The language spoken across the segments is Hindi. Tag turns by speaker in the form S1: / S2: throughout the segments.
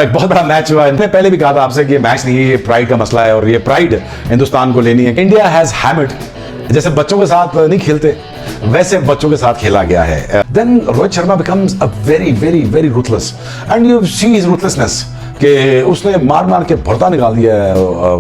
S1: एक बहुत बड़ा मैच हुआ। मैंने पहले भी कहा था आपसे कि ये मैच नहीं है, ये प्राइड का मसला है और ये प्राइड हिंदुस्तान को लेनी है। इंडिया हैज हैमर्ड, जैसे बच्चों के साथ नहीं खेलते वैसे बच्चों के साथ खेला गया है। Then Rohit Sharma becomes a very very very ruthless and you see his ruthlessness कि उसने मार मार के भरता निकाल दिया है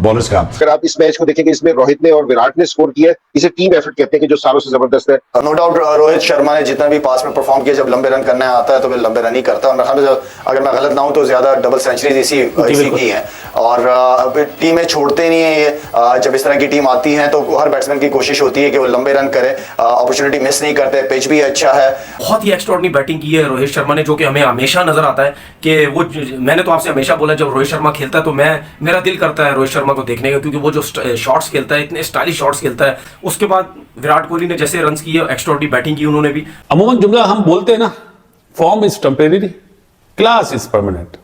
S1: बॉलर्स का।
S2: अगर आप इस मैच को देखेंगे, इसमें रोहित ने और विराट ने स्कोर किया है। इसे टीम एफर्ट कहते हैं कि जो सालों से जबरदस्त है।
S3: नो डाउट रोहित शर्मा ने जितना भी पास में परफॉर्म किया, जब लंबे रन करने आता है तो फिर लंबे रन ही करता है। और अगर मैं गलत ना हूं तो ज्यादा डबल सेंचुरीज इसी की हैं और टीमें छोड़ते नहीं है ये। जब इस तरह की टीम आती है तो हर बैट्समैन की कोशिश होती है कि वो लंबे रन करे, अपॉर्चुनिटी मिस नहीं करते। पिच भी अच्छा है,
S4: बहुत ही एक्स्ट्राऑर्डिनरी बैटिंग की है रोहित शर्मा ने, जो कि हमें हमेशा नजर आता है कि वो, मैंने तो आपसे हमेशा बोला जब रोहित शर्मा खेलता है तो मेरा दिल करता है रोहित शर्मा को देखने का, क्योंकि वो जो शॉट्स खेलता है, इतने स्टाइलिश शॉट्स खेलता है। उसके बाद विराट कोहली ने जैसे रन्स किए, एक्स्ट्राऑर्डिनरी बैटिंग की उन्होंने भी।
S5: अमूमन जुमला हम बोलते हैं ना, form is temporary, class is permanent,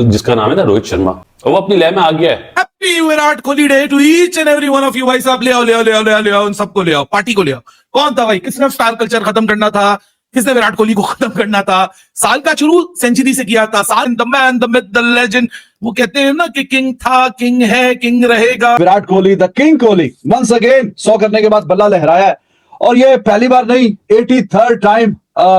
S5: जिसका नाम है ना रोहित शर्मा, वो अपनी लय में आ गया है।
S6: Happy Virat Kohli day to each and every one of you. भाई साहब ले आओ ले आओ ले आओ ले आओ ले आओ, उन सबको ले आओ, पार्टी को ले आओ। कौन था भाई, किसने स्टार कल्चर खत्म करना था, किसने विराट कोहली को खत्म करना था। साल का शुरू सेंचुरी से किया था। साल the man the myth the legend, वो कहते हैं ना कि किंग था, किंग है, किंग रहेगा।
S7: Virat Kohli the king Kohli once again 100 करने के बाद बल्ला लहराया है और ये पहली बार नहीं, 83rd टाइम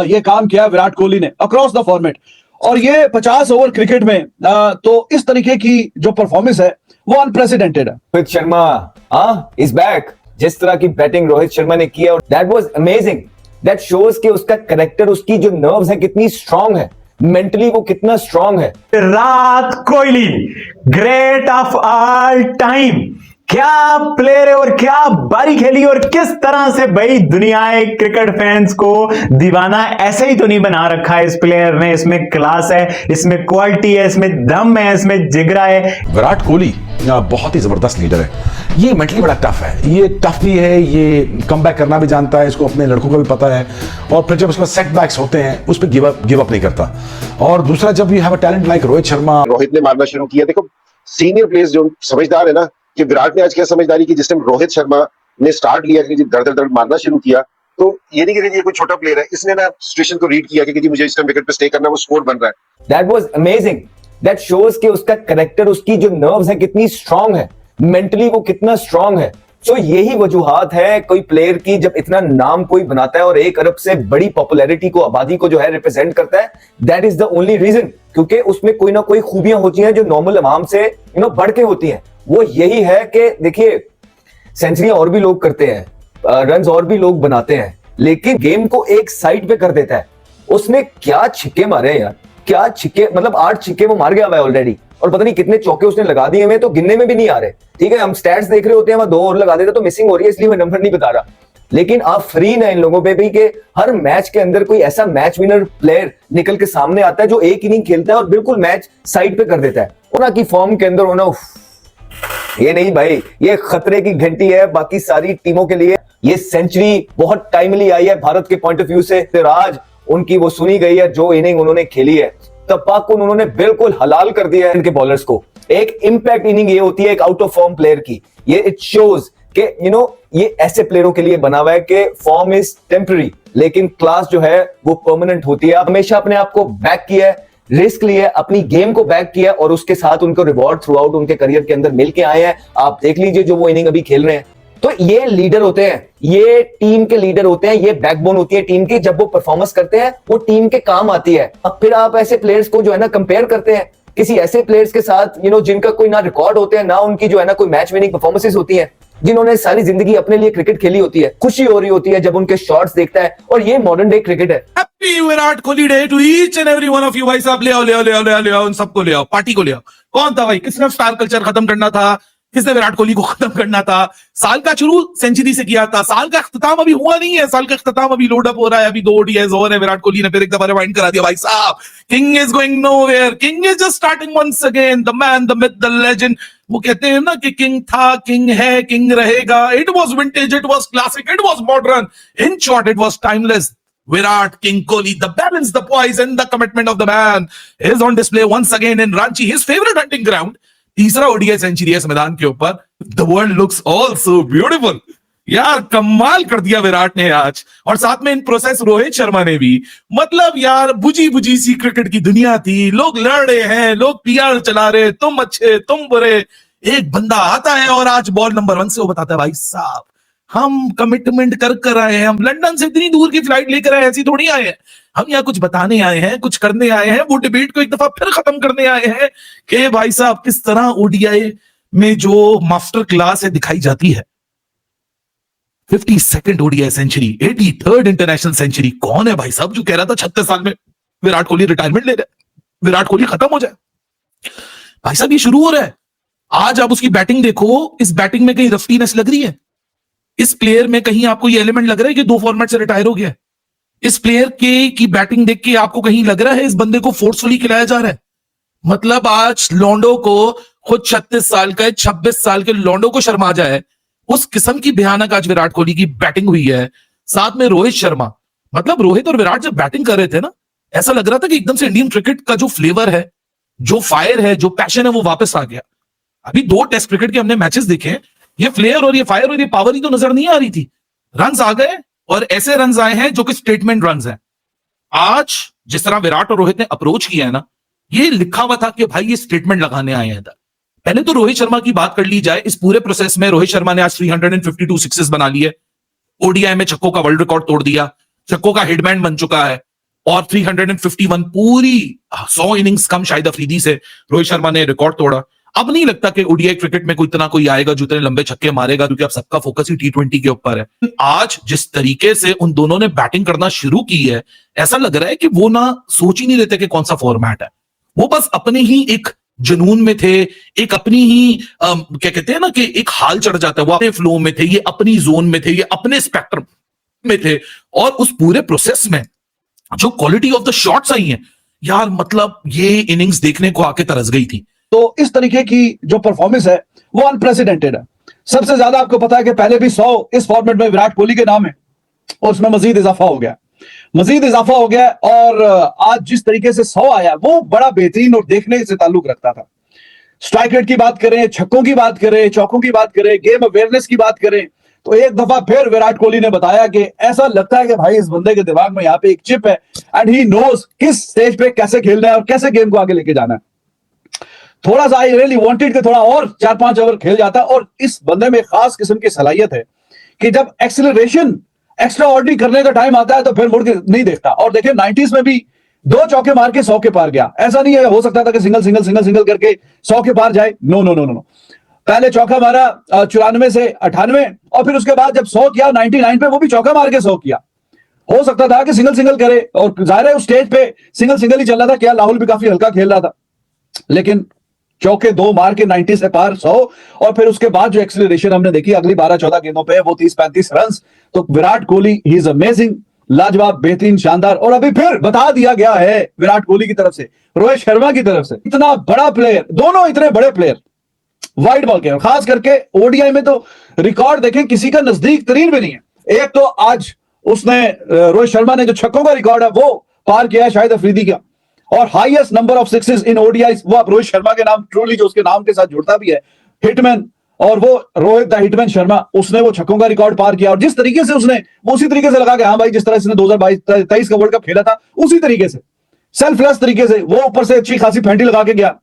S7: ये काम किया विराट कोहली ने अक्रॉस द फॉर्मेट। और ये 50 ओवर क्रिकेट में तो इस तरीके की जो परफॉर्मेंस है वो अनप्रेसिडेंटेड है।
S8: Rohit Sharma is back. जिस तरह की बैटिंग रोहित शर्मा ने किया, that was amazing. That shows कि उसका करेक्टर, उसकी जो नर्व्स है कितनी स्ट्रांग है, मेंटली वो कितना स्ट्रांग है।
S9: Virat Kohli great of all time, क्या प्लेयर है और क्या बारी खेली और किस तरह से भाई दुनिया क्रिकेट फैंस को दीवाना ऐसे ही तो नहीं बना रखा है इस प्लेयर ने। इसमें क्लास है, इसमें क्वालिटी है, इसमें दम है, इसमें जिगरा है।
S1: विराट कोहली बहुत ही जबरदस्त लीडर है। ये मेंटली बड़ा टफ है, ये टफ भी है, ये कम बैक करना भी जानता है, इसको अपने लड़कों का भी पता है। और फिर जब उसके सेटबैक्स होते हैं उस पर गिव अप नहीं करता। और दूसरा, जब you have a talent like Rohit Sharma.
S2: Rohit ने मारना शुरू किया। देखो सीनियर प्लेयर्स जो समझदार है ना, कि विराट ने आज क्या समझदारी की, जिस टाइम रोहित शर्मा ने स्टार्ट लिया कि दर दर मारना शुरू किया, तो ये नहीं कि ये कोई छोटा प्लेयर है, इसने ना सिचुएशन को रीड किया कि जी मुझे इस टाइम विकेट पे स्टे करना, वो स्कोर बन रहा है।
S8: That was amazing. That shows कि उसका करेक्टर, उसकी जो नर्व्स है कितनी स्ट्रांग है, मेंटली वो कितना स्ट्रांग है। सो यही वजूहात है कोई प्लेयर की, जब इतना नाम कोई बनाता है और 1 अरब से बड़ी पॉपुलैरिटी को, आबादी को जो है रिप्रेजेंट करता है, that is the only reason. क्योंकि उसमें कोई ना कोई खूबियां होती हैं जो नॉर्मल अवाम से बढ़ के होती हैं। वो यही है कि देखिए, सेंचुरियां और भी लोग करते हैं, रन्स और भी लोग बनाते हैं, लेकिन गेम को एक साइड पे कर देता है। उसने क्या छिक्के मारे हैं यार, क्या छिक्के, मतलब 8 छिक्के वो मार गया हुआ है ऑलरेडी, और पता नहीं कितने चौके उसने लगा दिए हैं, तो गिनने में भी नहीं आ रहे। ठीक है, हम स्टैट्स देख रहे होते हैं, वहां 2 और लगा देते तो मिसिंग हो रही है, इसलिए मैं नंबर नहीं बता रहा। लेकिन आप फ्री ना इन लोगों पे भी कि हर मैच के अंदर कोई ऐसा मैच विनर प्लेयर निकल के सामने आता है जो एक इनिंग खेलता है और बिल्कुल मैच साइड पे कर देता है। उना की फॉर्म के अंदर होना, ये नहीं भाई, ये खतरे की घंटी है बाकी सारी टीमों के लिए। ये सेंचुरी बहुत टाइमली आई है भारत के पॉइंट ऑफ व्यू से। फिर आज उनकी वो सुनी गई है, जो इनिंग उन्होंने खेली है, तपाकुन उन्होंने बिल्कुल हलाल कर दिया है इनके बॉलर्स को। एक इंपैक्ट इनिंग ये होती है एक आउट ऑफ फॉर्म प्लेयर की। ये इट शोज कि ये ऐसे प्लेयरों के लिए बना हुआ है कि फॉर्म इज टेम्पररी, लेकिन क्लास जो है वो परमानेंट होती है। हमेशा अपने आप को बैक किया है, रिस्क लिया, अपनी गेम को बैक किया, और उसके साथ उनको रिवॉर्ड थ्रू आउट उनके करियर के अंदर मिल के आए हैं। आप देख लीजिए जो वो इनिंग अभी खेल रहे हैं। तो ये लीडर होते हैं, ये टीम के लीडर होते हैं, ये बैकबोन होती है टीम की। जब वो परफॉर्मेंस करते हैं वो टीम के काम आती है। अब फिर आप ऐसे प्लेयर्स को जो है ना कंपेयर करते हैं किसी ऐसे प्लेयर्स के साथ जिनका कोई ना रिकॉर्ड होते हैं, ना उनकी जो है ना कोई मैच विनिंग परफॉर्मेंसेस होती है, जिन्होंने सारी जिंदगी अपने लिए क्रिकेट खेली होती है। खुशी हो रही होती है जब उनके शॉट्स देखता है, और ये मॉडर्न डे क्रिकेट है।
S6: Happy Virat Kohli day to each and every one of you. भाई साहब ले आओ ले आओ ले आओ ले आओ ले आओ, उन सबको ले आओ, पार्टी को ले आओ। कौन था भाई, किसने स्टार कल्चर खत्म करना था, किसने विराट कोहली को खत्म करना था। साल का शुरू सेंचुरी से किया था। साल का इख्तिताम अभी हुआ नहीं है, साल का इख्तिताम अभी लोड अप हो रहा है। अभी 2 ODIs ओवर है, विराट कोहली ने फिर एक दफा रिवाइंड करा दिया। भाई साहब, king is going nowhere, king is just starting once again, the man the myth the legend. वो कहते हैं ना कि किंग था, किंग है, किंग रहेगा। It was vintage, it was classic, it was modern, in short it was timeless. Virat, King Kohli, the balance, the poise and the commitment of the man is on display once again in Ranchi, his favorite hunting ground. तीसरा ODI सेंचुरी है इस मैदान के ऊपर। The world looks all so beautiful. यार कमाल कर दिया विराट ने आज, और साथ में इन प्रोसेस रोहित शर्मा ने भी। मतलब यार बुझी बुझी सी क्रिकेट की दुनिया थी, लोग लड़ रहे हैं, लोग पीआर चला रहे, तुम अच्छे तुम बुरे। एक बंदा आता है और आज बॉल नंबर 1 से वो बताता है भाई साहब हम कमिटमेंट कर आए हैं, हम लंदन से इतनी दूर की फ्लाइट लेकर आए, ऐसी थोड़ी आए हैं, हम यहाँ कुछ बताने आए हैं, कुछ करने आए हैं। वो डिबेट को एक दफा फिर खत्म करने आए हैं कि भाई साहब किस तरह ओडीआई में जो मास्टर क्लास है दिखाई जाती है। 52nd ODI century, 83rd international century. कौन है भाई साहब जो कह रहा था 36 साल में विराट कोहली रिटायरमेंट ले रहा है, विराट कोहली खत्म हो जाए? भाई साहब ये शुरू हो रहा है। आज आप उसकी बैटिंग देखो, इस बैटिंग में कहीं रफ्टीनेस लग रही है? इस प्लेयर में कहीं आपको ये एलिमेंट लग रहा है कि 2 फॉर्मेट से रिटायर हो गया है? इस प्लेयर की बैटिंग देख के आपको कहीं लग रहा है इस बंदे को फोर्सफुली खिलाया जा रहा है? मतलब आज लॉन्डो को खुद 36 साल का 26 साल के लॉन्डो को शर्मा जाए, उस किस्म की भयानक आज विराट कोहली की बैटिंग हुई है। साथ में रोहित शर्मा, मतलब रोहित और विराट जब बैटिंग कर रहे थे ना, ऐसा लग रहा था कि एकदम से इंडियन क्रिकेट का जो फ्लेवर है, जो फायर है, जो पैशन है, वो वापस आ गया। अभी 2 टेस्ट क्रिकेट के हमने मैचेस देखे, ये फ्लेयर और ये फायर और ये पावर ही तो नजर नहीं आ रही थी। रन्स आ गए और ऐसे रन्स आए हैं जो कि स्टेटमेंट रन्स हैं। आज जिस तरह विराट और रोहित ने अप्रोच किया है ना, ये लिखा हुआ था कि भाई ये स्टेटमेंट लगाने आए हैं इधर। पहले तो रोहित शर्मा की बात कर ली जाए। इस पूरे प्रोसेस में रोहित शर्मा ने आज 352 सिक्सेस बना लिए, ओडीआई में छक्कों का वर्ल्ड रिकॉर्ड तोड़ दिया, छक्कों का हिटमैन बन चुका है, और 351 पूरी 100 इनिंग्स कम शाहिद अफरीदी से रोहित शर्मा ने रिकॉर्ड तोड़ा। अब नहीं लगता कि ओडीआई क्रिकेट में कोई इतना कोई आएगा जो इतने लंबे छक्के मारेगा, क्योंकि अब सबका फोकस ही T20 के ऊपर है। आज जिस तरीके से उन दोनों ने बैटिंग करना शुरू की है, ऐसा लग रहा है कि वो ना सोच ही नहीं रहे थे कि कौन सा फॉर्मेट है। वो बस अपने ही एक जुनून में थे, एक अपनी ही क्या कहते हैं ना कि एक हाल चढ़ जाता है, वो अपने फ्लो में थे, ये अपनी जोन में थे, ये अपने स्पेक्ट्रम में थे। और उस पूरे प्रोसेस में जो क्वालिटी ऑफ द शॉट्स आई हैं यार, मतलब ये इनिंग्स देखने को आके तरस गई थी।
S7: तो इस तरीके की जो परफॉर्मेंस है वो अनप्रेसिडेंटेड है। सबसे ज्यादा आपको पता है कि पहले भी 100 इस फॉर्मेट में विराट कोहली के नाम है, और उसमें मजीद इजाफा हो गया, और आज जिस तरीके से 100 आया वो बड़ा बेहतरीन और देखने से ताल्लुक रखता था। स्ट्राइक रेट की बात करें, छक्कों की बात करें, चौकों की बात करें, गेम अवेयरनेस की बात करें, तो एक दफा फिर विराट कोहली ने बताया कि ऐसा लगता है कि भाई इस बंदे के दिमाग में यहाँ पे एक चिप है, एंड ही नोज किस स्टेज पे कैसे खेलना है और कैसे गेम को आगे लेके जाना है। थोड़ा सा आई रियली वांटेड कि थोड़ा और 4-5 ओवर खेल जाता, और इस बंदे में खास किस्म की सलाहियत है कि जब एक्सीलरेशन एक्स्ट्रा ऑर्डिनरी करने का टाइम आता है तो फिर मुड़ के नहीं देखता। और देखिए 90s में भी 2 चौके मार के 100 के पार गया। ऐसा नहीं है हो सकता था कि सिंगल करके 100 के पार जाए, नो। पहले चौका मारा 94 से 98, और फिर उसके बाद जब 100 किया 99 पे वो भी चौका मार के 100 किया। हो सकता था कि सिंगल करे, और जाहिर है उस स्टेज पे सिंगल ही चल रहा था, क्या राहुल भी काफी हल्का खेल रहा था, लेकिन चौके 2 मार के 90 से पार 100, और फिर उसके बाद जो एक्सीलरेशन हमने देखी अगली 12-14 गेंदों पे वो 30-35 रन। तो Virat Kohli he is amazing, लाजवाब, बेहतरीन, शानदार। और अभी फिर बता दिया गया है विराट कोहली की तरफ से, रोहित शर्मा की तरफ से, इतना बड़ा प्लेयर, दोनों इतने बड़े प्लेयर वाइड बॉल के, खास करके ओडीआई में तो रिकॉर्ड देखें किसी का नजदीक तरीन भी नहीं है। एक तो आज उसने रोहित शर्मा ने जो छक्कों का रिकॉर्ड है वो पार किया है शाहिद अफरीदी का, और highest number of sixes in ODI वो अब रोहित शर्मा के नाम, ट्रूली जो उसके नाम के साथ जुड़ता भी है, हिटमैन, और वो रोहित द हिटमैन शर्मा, उसने वो छक्कों का रिकॉर्ड पार किया। और जिस तरीके से उसने वो उसी तरीके से लगा कि हाँ भाई जिस तरह से 2022-23 का वर्ल्ड कप खेला था उसी तरीके से, सेल्फलेस तरीके से वो ऊपर से अच्छी खासी फेंटी लगा के गया।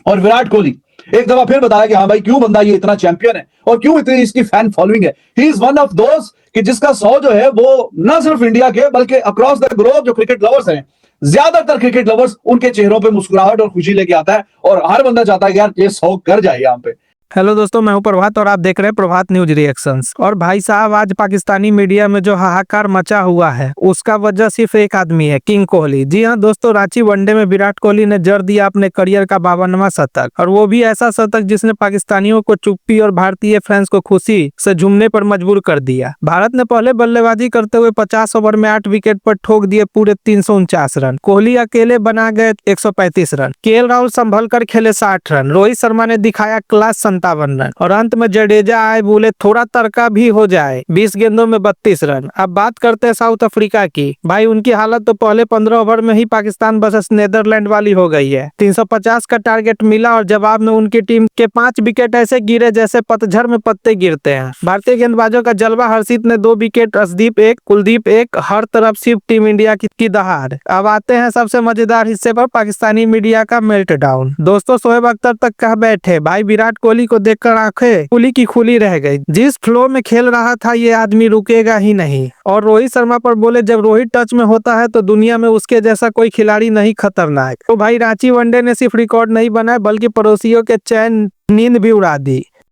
S7: और विराट कोहली एक दफा फिर बताया कि हाँ भाई क्यों बंदा ये इतना चैंपियन है और क्यों इतनी इसकी फैन फॉलोइंग है। He is one of those कि जिसका 100 जो है वो न सिर्फ इंडिया के बल्कि अक्रॉस द ग्लोब जो क्रिकेट लवर्स हैं, ज्यादातर क्रिकेट लवर्स, उनके चेहरों पे मुस्कुराहट और खुशी लेके आता है, और हर बंदा चाहता है कि यार ये 100 कर जाए यहाँ पे।
S10: हेलो दोस्तों, मैं हूं प्रभात और आप देख रहे हैं प्रभात न्यूज रिएक्शंस। और भाई साहब, आज पाकिस्तानी मीडिया में जो हाहाकार मचा हुआ है उसका वजह सिर्फ एक आदमी है, किंग कोहली। जी हां दोस्तों, रांची वनडे में विराट कोहली ने जड़ दिया अपने करियर का 52वां शतक, और वो भी ऐसा शतक जिसने पाकिस्तानियों को चुप्पी और भारतीय फैंस को खुशी से झूमने पर मजबूर कर दिया। भारत ने पहले बल्लेबाजी करते हुए 50 ओवर में 8 विकेट पर ठोक दिए पूरे 349 रन। कोहली अकेले बना गए 135 रन। केएल राहुल संभल कर खेले 60 रन। रोहित शर्मा ने दिखाया क्लास 57 रन और अंत में जडेजा आए, बोले थोड़ा तड़का भी हो जाए, 20 गेंदों में 32 रन। अब बात करते हैं साउथ अफ्रीका की। भाई उनकी हालत तो पहले 15 ओवर में ही पाकिस्तान वर्सेस नीदरलैंड वाली हो गई है। 350 का टारगेट मिला और जवाब में उनकी टीम के 5 विकेट ऐसे गिरे जैसे पतझड़ में पत्ते गिरते हैं। भारतीय गेंदबाजों का जलवा, हर्षित ने 2 विकेट, अर्शदीप 1, कुलदीप 1, हर तरफ सिर्फ टीम इंडिया की दहाड़। अब आते हैं सबसे मजेदार हिस्से पर, पाकिस्तानी मीडिया का मेल्टडाउन। दोस्तों शोएब अख्तर तक कह बैठे, भाई विराट कोहली को देखकर आंखें खुली की खुली रह गई। जिस फ्लो में खेल रहा था ये आदमी रुकेगा ही नहीं। और रोहित शर्मा पर बोले, जब रोहित टच में होता है तो दुनिया में उसके जैसा कोई खिलाड़ी नहीं खतरनाक। तो भाई रांची वनडे ने सिर्फ रिकॉर्ड नहीं बनाए बल्कि पड़ोसियों के चैन नींद भी उड़ा दी।